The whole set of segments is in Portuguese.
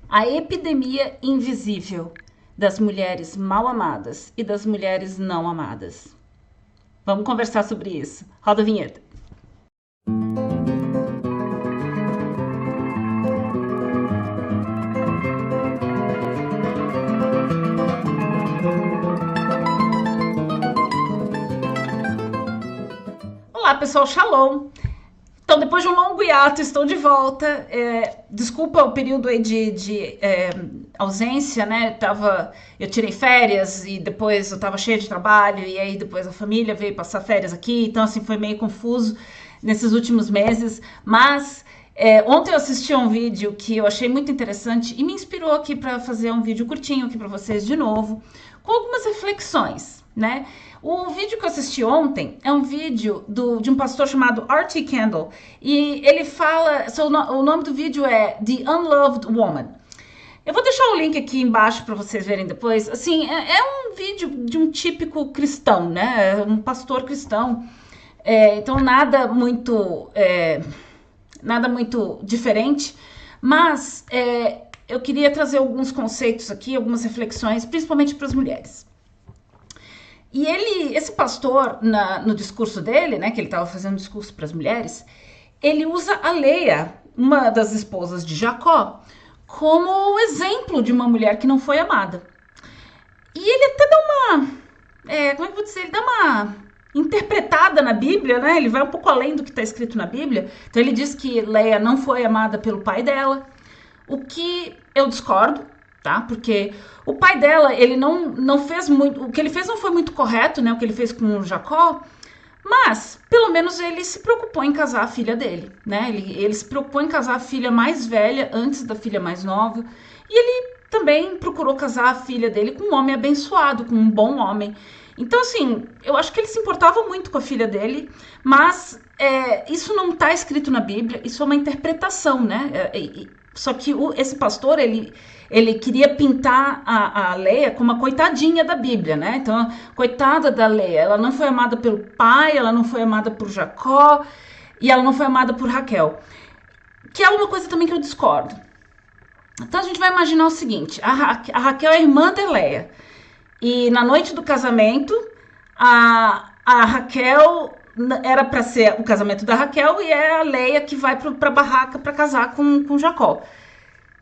A epidemia invisível das mulheres mal amadas e das mulheres não amadas. Vamos conversar sobre isso. Roda a vinheta. Olá, pessoal, shalom. Então, depois de um longo hiato, estou de volta. Desculpa o período aí de ausência, né? Eu tirei férias e depois eu estava cheia de trabalho e aí depois a família veio passar férias aqui. Então, assim, foi meio confuso nesses últimos meses. Mas ontem eu assisti a um vídeo que eu achei muito interessante e me inspirou aqui para fazer um vídeo curtinho aqui para vocês de novo, com algumas reflexões, né? O vídeo que eu assisti ontem é um vídeo de um pastor chamado R.T. Kendall e ele fala, o nome do vídeo é The Unloved Woman. Eu vou deixar o link aqui embaixo para vocês verem depois. Assim, é um vídeo de um típico cristão, né? Um pastor cristão. Então nada muito diferente, mas eu queria trazer alguns conceitos aqui, algumas reflexões, principalmente para as mulheres. E esse pastor, no discurso dele, né, que ele estava fazendo um discurso para as mulheres, ele usa a Leia, uma das esposas de Jacó, como exemplo de uma mulher que não foi amada. E ele até dá como é que eu vou dizer, ele dá uma interpretada na Bíblia, né? Ele vai um pouco além do que está escrito na Bíblia. Então ele diz que Leia não foi amada pelo pai dela, o que eu discordo, tá? Porque o pai dela, ele não fez muito, o que ele fez não foi muito correto, né? O que ele fez com o Jacó, mas pelo menos ele se preocupou em casar a filha dele, né? Ele se preocupou em casar a filha mais velha antes da filha mais nova, e ele também procurou casar a filha dele com um homem abençoado, com um bom homem. Então, assim, eu acho que ele se importava muito com a filha dele, mas isso não está escrito na Bíblia, isso é uma interpretação, né? Só que esse pastor, ele queria pintar a Leia como a coitadinha da Bíblia, né? Então, coitada da Leia, ela não foi amada pelo pai, ela não foi amada por Jacó e ela não foi amada por Raquel. Que é uma coisa também que eu discordo. Então a gente vai imaginar o seguinte, a Raquel é irmã da Leia. E na noite do casamento, a Raquel era para ser o casamento da Raquel e é a Leia que vai para a barraca para casar com Jacó.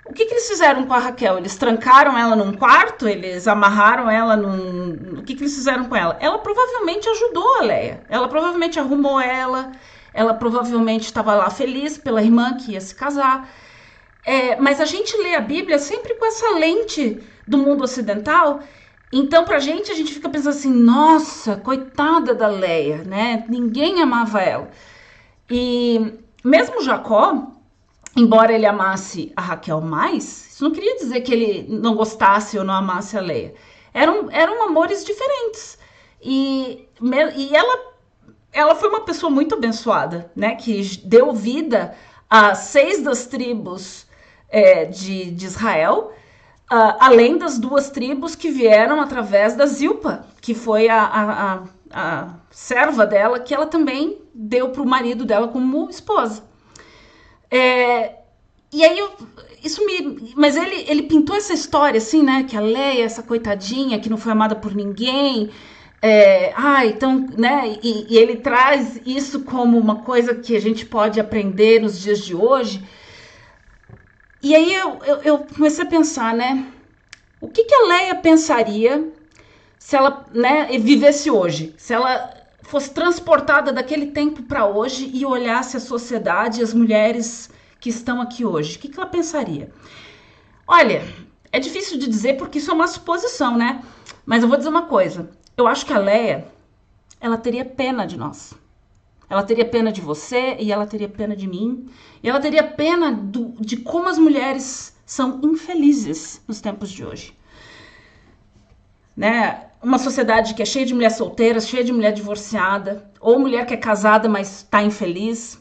O que eles fizeram com a Raquel? Eles trancaram ela num quarto? Eles amarraram ela num... O que eles fizeram com ela? Ela provavelmente ajudou a Leia. Ela provavelmente arrumou ela. Ela provavelmente estava lá feliz pela irmã que ia se casar. Mas a gente lê a Bíblia sempre com essa lente do mundo ocidental. Então, a gente fica pensando assim, nossa, coitada da Leia, né? Ninguém amava ela. E mesmo Jacó, embora ele amasse a Raquel mais, isso não queria dizer que ele não gostasse ou não amasse a Leia. Eram amores diferentes. E ela foi uma pessoa muito abençoada, né? Que deu vida a 6 das tribos de Israel, além das 2 tribos que vieram através da Zilpa, que foi a serva dela, que ela também deu para o marido dela como esposa. E aí mas ele pintou essa história assim, né? Que a Leia, essa coitadinha que não foi amada por ninguém. Então, né? E ele traz isso como uma coisa que a gente pode aprender nos dias de hoje. E aí eu comecei a pensar, né? O que a Leia pensaria se ela, né, vivesse hoje? Se ela fosse transportada daquele tempo para hoje e olhasse a sociedade e as mulheres que estão aqui hoje? O que ela pensaria? Olha, é difícil de dizer porque isso é uma suposição, né? Mas eu vou dizer uma coisa. Eu acho que a Leia, ela teria pena de nós. Ela teria pena de você e ela teria pena de mim. E ela teria pena de como as mulheres são infelizes nos tempos de hoje. Né? Uma sociedade que é cheia de mulher solteira, cheia de mulher divorciada, ou mulher que é casada, mas está infeliz.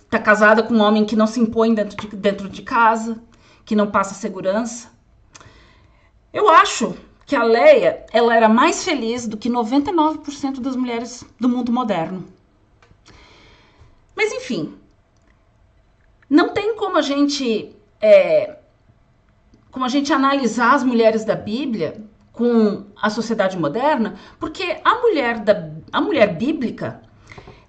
Tá casada com um homem que não se impõe dentro de casa, que não passa segurança. Eu acho que a Leia, ela era mais feliz do que 99% das mulheres do mundo moderno. Mas enfim, não tem como a gente como a gente analisar as mulheres da Bíblia com a sociedade moderna, porque a mulher bíblica,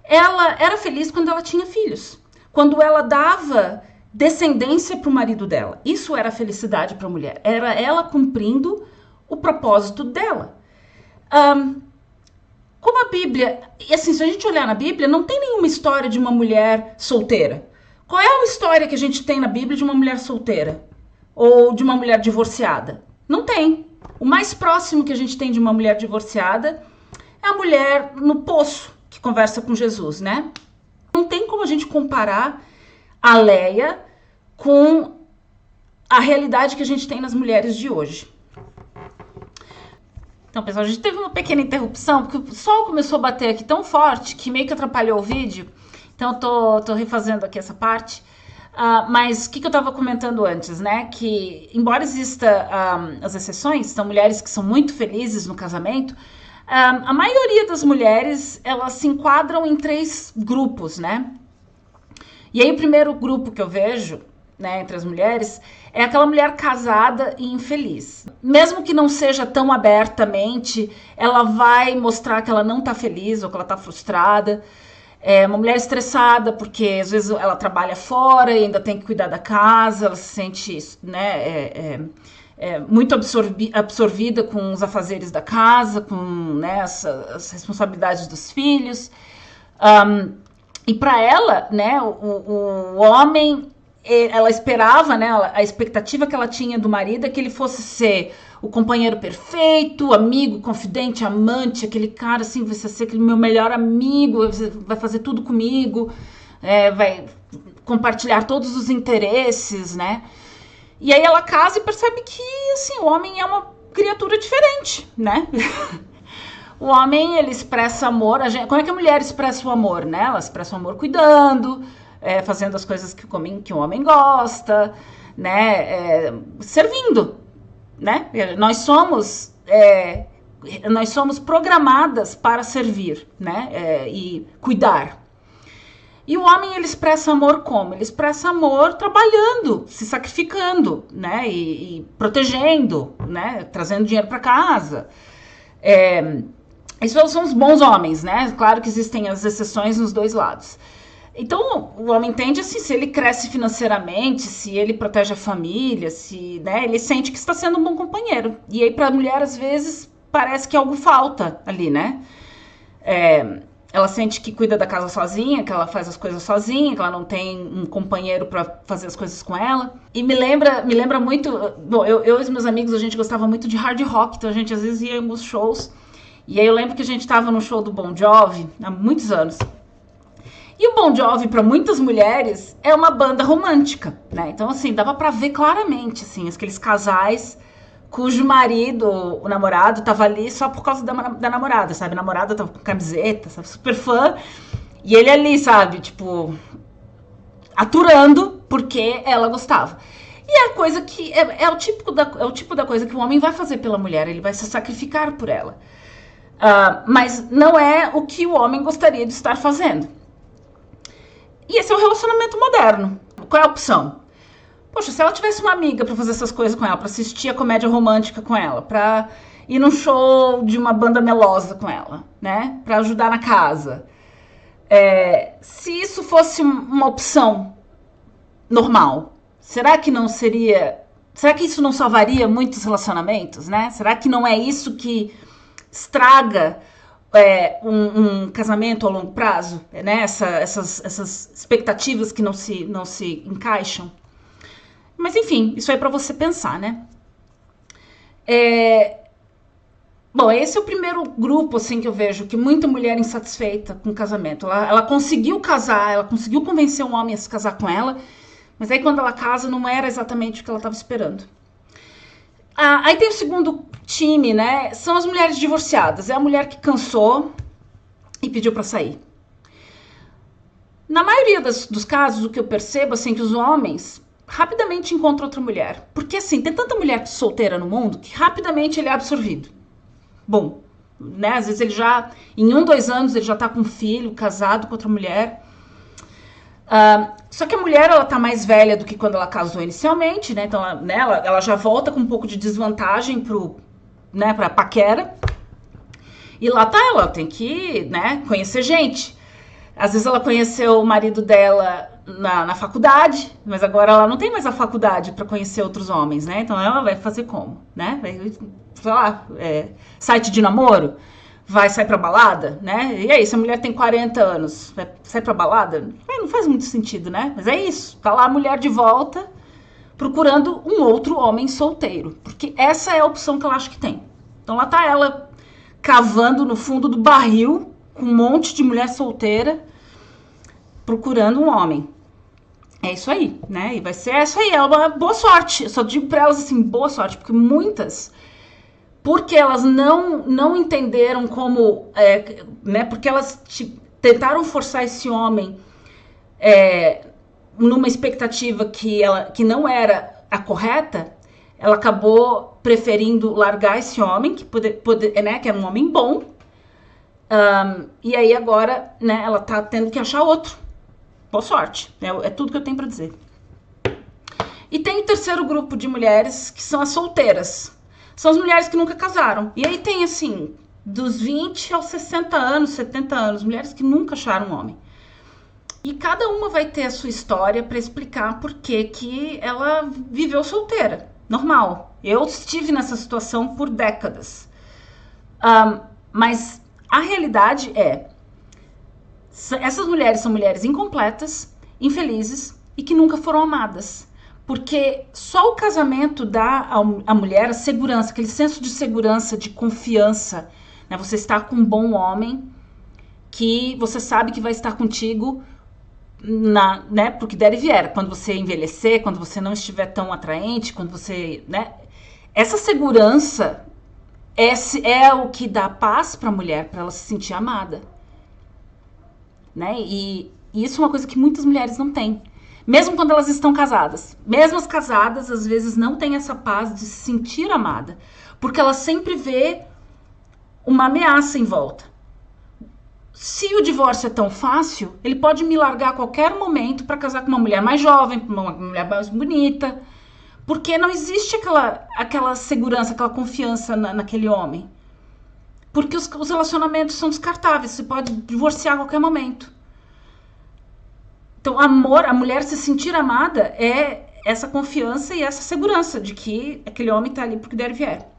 ela era feliz quando ela tinha filhos, quando ela dava descendência para o marido dela. Isso era felicidade para a mulher, era ela cumprindo o propósito dela. Como a Bíblia, e assim, se a gente olhar na Bíblia, não tem nenhuma história de uma mulher solteira. Qual é a história que a gente tem na Bíblia de uma mulher solteira? Ou de uma mulher divorciada? Não tem. O mais próximo que a gente tem de uma mulher divorciada é a mulher no poço, que conversa com Jesus, né? Não tem como a gente comparar a Leia com a realidade que a gente tem nas mulheres de hoje. Então, pessoal, a gente teve uma pequena interrupção, porque o sol começou a bater aqui tão forte que meio que atrapalhou o vídeo. Então, eu tô refazendo aqui essa parte. Mas o que eu estava comentando antes, né? Que, embora exista as exceções, são mulheres que são muito felizes no casamento, a maioria das mulheres, elas se enquadram em 3 grupos, né? E aí, o primeiro grupo que eu vejo, né, entre as mulheres, é aquela mulher casada e infeliz. Mesmo que não seja tão abertamente, ela vai mostrar que ela não tá feliz ou que ela tá frustrada. É uma mulher estressada, porque às vezes ela trabalha fora e ainda tem que cuidar da casa, ela se sente, né, muito absorvida com os afazeres da casa, com, né, as responsabilidades dos filhos. E para ela, né, o homem, ela esperava, né, a expectativa que ela tinha do marido é que ele fosse ser o companheiro perfeito, amigo, confidente, amante, aquele cara assim, vai ser aquele meu melhor amigo, vai fazer tudo comigo, vai compartilhar todos os interesses, né? E aí ela casa e percebe que, assim, o homem é uma criatura diferente, né? O homem, ele expressa amor, como é que a mulher expressa o amor, né? Ela expressa o amor cuidando, fazendo as coisas que o homem gosta, né? Servindo, né? Nós somos programadas para servir, né? E cuidar. E o homem, ele expressa amor como? Ele expressa amor trabalhando, se sacrificando, né? E protegendo, né? Trazendo dinheiro para casa. Esses são os bons homens, né? Claro que existem as exceções nos 2 lados. Então, o homem entende assim, se ele cresce financeiramente, se ele protege a família, se, né, ele sente que está sendo um bom companheiro. E aí, para a mulher, às vezes, parece que algo falta ali, né? Ela sente que cuida da casa sozinha, que ela faz as coisas sozinha, que ela não tem um companheiro para fazer as coisas com ela. E me lembra muito... Bom, eu e os meus amigos, a gente gostava muito de hard rock, então a gente às vezes ia em alguns shows. E aí eu lembro que a gente estava no show do Bon Jovi, há muitos anos. E o Bon Jovi, para muitas mulheres, é uma banda romântica, né? Então, assim, dava para ver claramente, assim, aqueles casais cujo marido, o namorado, tava ali só por causa da namorada, sabe? A namorada tava com camiseta, sabe? Super fã. E ele ali, sabe? Tipo, aturando porque ela gostava. E a coisa que... É o tipo da coisa que o homem vai fazer pela mulher. Ele vai se sacrificar por ela. Mas não é o que o homem gostaria de estar fazendo. E esse é o relacionamento moderno. Qual é a opção? Poxa, se ela tivesse uma amiga pra fazer essas coisas com ela, pra assistir a comédia romântica com ela, pra ir num show de uma banda melosa com ela, né? Pra ajudar na casa. Se isso fosse uma opção normal, será que não seria... Será que isso não salvaria muitos relacionamentos, né? Será que não é isso que estraga um casamento a longo prazo, né? Essas expectativas que não se encaixam. Mas enfim, isso aí é para você pensar, né? Bom, esse é o primeiro grupo assim que eu vejo que muita mulher insatisfeita com o casamento. Ela conseguiu casar, ela conseguiu convencer um homem a se casar com ela, mas aí quando ela casa não era exatamente o que ela estava esperando. Aí tem o segundo time, né? São as mulheres divorciadas. É a mulher que cansou e pediu para sair. Na maioria dos casos, o que eu percebo, assim, que os homens rapidamente encontram outra mulher. Porque, assim, tem tanta mulher solteira no mundo que rapidamente ele é absorvido. Bom, né? Às vezes ele já, em 1, 2 anos, ele já tá com um filho, casado com outra mulher. Só que a mulher, ela tá mais velha do que quando ela casou inicialmente, né? Então, ela já volta com um pouco de desvantagem pra paquera. E lá tá ela, tem que, né, conhecer gente. Às vezes ela conheceu o marido dela na faculdade, mas agora ela não tem mais a faculdade para conhecer outros homens, né? Então ela vai fazer como, né? Vai, sei lá, site de namoro, vai sair pra balada, né? E aí, se a mulher tem 40 anos, vai sair pra balada? Não faz muito sentido, né? Mas é isso, tá lá a mulher de volta procurando um outro homem solteiro, porque essa é a opção que ela acha que tem. Então lá tá ela cavando no fundo do barril com um monte de mulher solteira procurando um homem. É isso aí, né? E vai ser isso aí, é uma boa sorte. Eu só digo pra elas assim, boa sorte, porque muitas, porque elas não entenderam como, né? Porque elas tentaram forçar esse homem numa expectativa que não era a correta, ela acabou preferindo largar esse homem, né, que era um homem bom, e aí agora, né, ela tá tendo que achar outro. Boa sorte, é tudo que eu tenho para dizer. E tem o terceiro grupo de mulheres, que são as solteiras. São as mulheres que nunca casaram. E aí tem, assim, dos 20 aos 60 anos, 70 anos, mulheres que nunca acharam um homem. E cada uma vai ter a sua história para explicar por que ela viveu solteira. Normal. Eu estive nessa situação por décadas. Mas a realidade essas mulheres são mulheres incompletas, infelizes e que nunca foram amadas. Porque só o casamento dá à mulher a segurança, aquele senso de segurança, de confiança. Né? Você está com um bom homem que você sabe que vai estar contigo né, pro que der e vier. Quando você envelhecer, quando você não estiver tão atraente, quando você... Né? Essa segurança é o que dá paz para a mulher, para ela se sentir amada. Né? E isso é uma coisa que muitas mulheres não têm. Mesmo quando elas estão casadas. Mesmo as casadas, às vezes, não têm essa paz de se sentir amada. Porque ela sempre vê uma ameaça em volta. Se o divórcio é tão fácil, ele pode me largar a qualquer momento para casar com uma mulher mais jovem, uma mulher mais bonita. Porque não existe aquela segurança, aquela confiança naquele homem. Porque os relacionamentos são descartáveis. Você pode divorciar a qualquer momento. Então, amor, a mulher se sentir amada é essa confiança e essa segurança de que aquele homem está ali porque der e vier.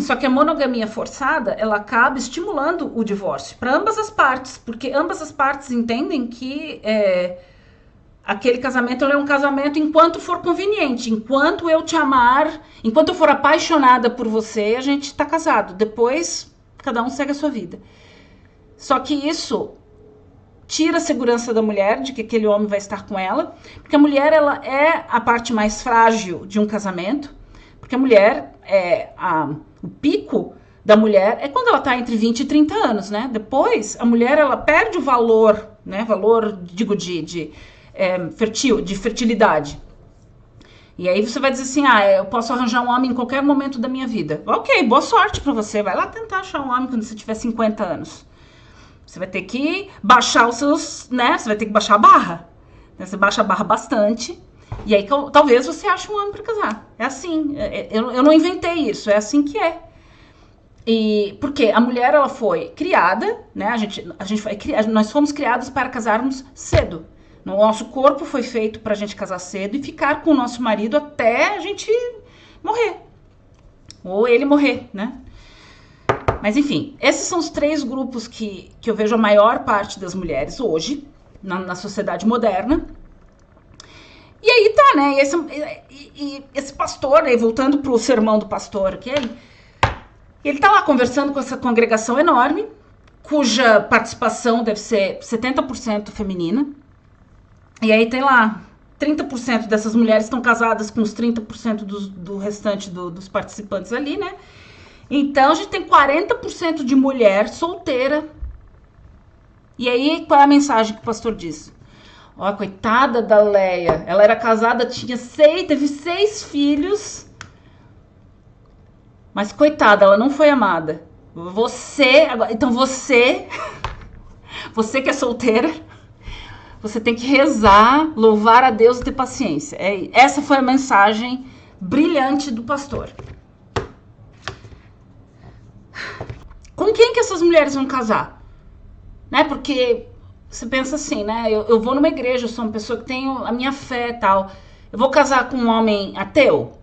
Só que a monogamia forçada, ela acaba estimulando o divórcio para ambas as partes, porque ambas as partes entendem que aquele casamento é um casamento enquanto for conveniente, enquanto eu te amar, enquanto eu for apaixonada por você, a gente está casado. Depois, cada um segue a sua vida. Só que isso tira a segurança da mulher de que aquele homem vai estar com ela, porque a mulher, ela é a parte mais frágil de um casamento, porque a mulher, o pico da mulher é quando ela está entre 20 e 30 anos, né? Depois, a mulher, ela perde o valor, né? Valor, digo, de fertilidade. E aí você vai dizer assim, eu posso arranjar um homem em qualquer momento da minha vida. Ok, boa sorte pra você, vai lá tentar achar um homem quando você tiver 50 anos. Você vai ter que baixar os seus, né? Você vai ter que baixar a barra. Você baixa a barra bastante. E aí talvez você ache um homem para casar. É assim. Eu não inventei isso. É assim que é. E porque a mulher, ela foi criada, né? Nós fomos criados para casarmos cedo. O nosso corpo foi feito para a gente casar cedo e ficar com o nosso marido até a gente morrer. Ou ele morrer, né? Mas enfim, esses são os 3 grupos que eu vejo a maior parte das mulheres hoje, na sociedade moderna. E aí tá, né? Esse pastor, né, voltando pro sermão do pastor aqui, ele tá lá conversando com essa congregação enorme, cuja participação deve ser 70% feminina. E aí tem lá 30% dessas mulheres estão casadas com os 30% do restante dos participantes ali, né? Então, a gente tem 40% de mulher solteira. E aí, qual é a mensagem que o pastor diz? Coitada da Leia. Ela era casada, teve 6 filhos. Mas, coitada, ela não foi amada. Então você que é solteira, você tem que rezar, louvar a Deus e ter paciência. Essa foi a mensagem brilhante do pastor. Com quem que essas mulheres vão casar? Né? Porque você pensa assim, né? Eu vou numa igreja, eu sou uma pessoa que tem a minha fé e tal. Eu vou casar com um homem ateu?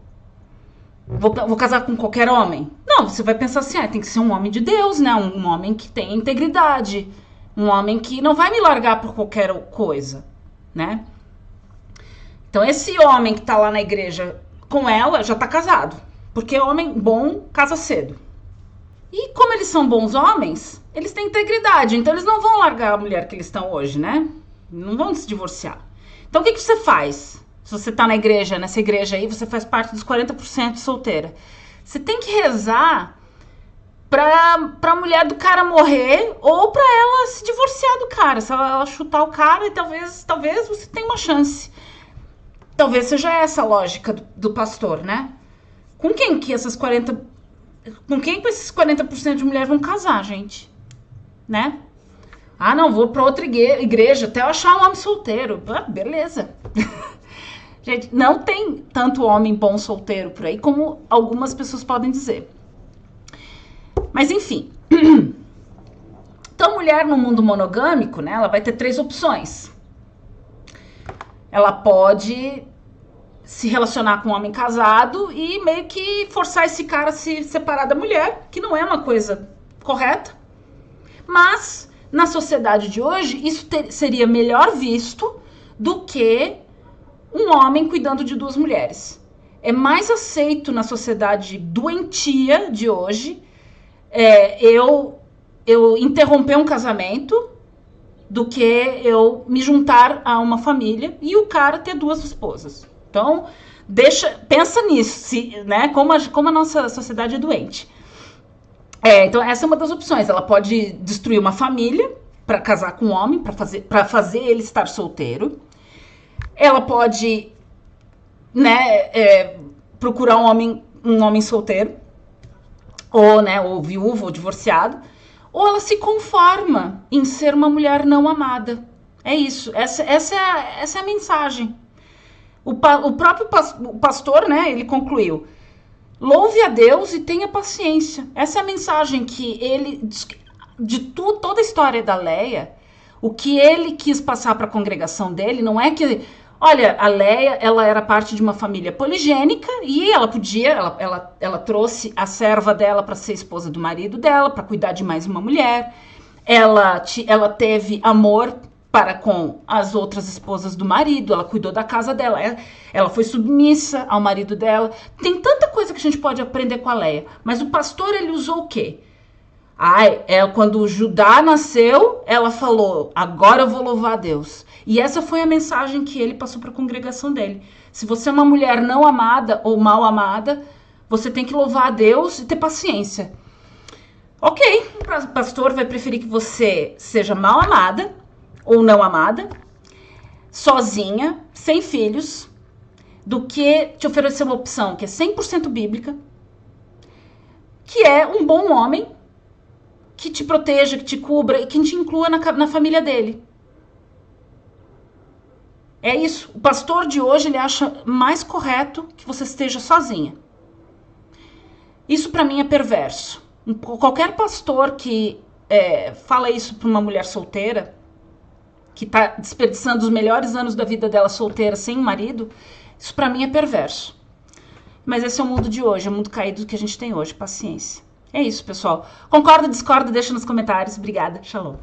Vou casar com qualquer homem? Não, você vai pensar assim, tem que ser um homem de Deus, né? Um homem que tem integridade. Um homem que não vai me largar por qualquer coisa, né? Então, esse homem que tá lá na igreja com ela já tá casado. Porque homem bom casa cedo. E como eles são bons homens, eles têm integridade. Então, eles não vão largar a mulher que eles estão hoje, né? Não vão se divorciar. Então, o que você faz? Se você tá na igreja, nessa igreja aí, você faz parte dos 40% solteira. Você tem que rezar pra mulher do cara morrer ou pra ela se divorciar do cara. Se ela chutar o cara, e talvez você tenha uma chance. Talvez seja essa a lógica do pastor, né? Com quem que esses 40% de mulheres vão casar, gente? Né? Ah, não, vou pra outra igreja até eu achar um homem solteiro. Ah, beleza. Gente, não tem tanto homem bom solteiro por aí como algumas pessoas podem dizer. Mas enfim. Então, mulher no mundo monogâmico, né, ela vai ter 3 opções. Ela pode se relacionar com um homem casado e meio que forçar esse cara a se separar da mulher, que não é uma coisa correta. Mas, na sociedade de hoje, isso seria melhor visto do que um homem cuidando de 2 mulheres. É mais aceito na sociedade doentia de hoje eu interromper um casamento do que eu me juntar a uma família e o cara ter 2 esposas. Então, pensa nisso, né? Como a nossa sociedade é doente. Então, essa é uma das opções. Ela pode destruir uma família para casar com um homem, para fazer ele estar solteiro. Ela pode, né, procurar um homem solteiro, ou viúvo, ou divorciado, ou ela se conforma em ser uma mulher não amada. É isso. Essa é a mensagem. O próprio pastor, né, ele concluiu: louve a Deus e tenha paciência. Essa é a mensagem que ele, toda a história da Leia, o que ele quis passar para a congregação dele não é que, olha, a Leia, ela era parte de uma família poligênica e ela podia, ela trouxe a serva dela para ser esposa do marido dela, para cuidar de mais uma mulher. Ela teve amor para com as outras esposas do marido, ela cuidou da casa dela, ela foi submissa ao marido dela. Tem tanta coisa que a gente pode aprender com a Leia, mas o pastor, ele usou o quê? Quando Judá nasceu, ela falou: agora eu vou louvar a Deus. E essa foi a mensagem que ele passou para a congregação dele. Se você é uma mulher não amada ou mal amada, você tem que louvar a Deus e ter paciência. Ok, o pastor vai preferir que você seja mal amada ou não amada, sozinha, sem filhos, do que te oferecer uma opção que é 100% bíblica, que é um bom homem, que te proteja, que te cubra e que te inclua na família dele. É isso. O pastor de hoje, ele acha mais correto que você esteja sozinha. Isso para mim é perverso. Qualquer pastor que fala isso para uma mulher solteira, que tá desperdiçando os melhores anos da vida dela solteira, sem marido, isso para mim é perverso. Mas esse é o mundo de hoje, é o mundo caído que a gente tem hoje. Paciência. É isso, pessoal. Concorda, discorda, deixa nos comentários. Obrigada. Shalom.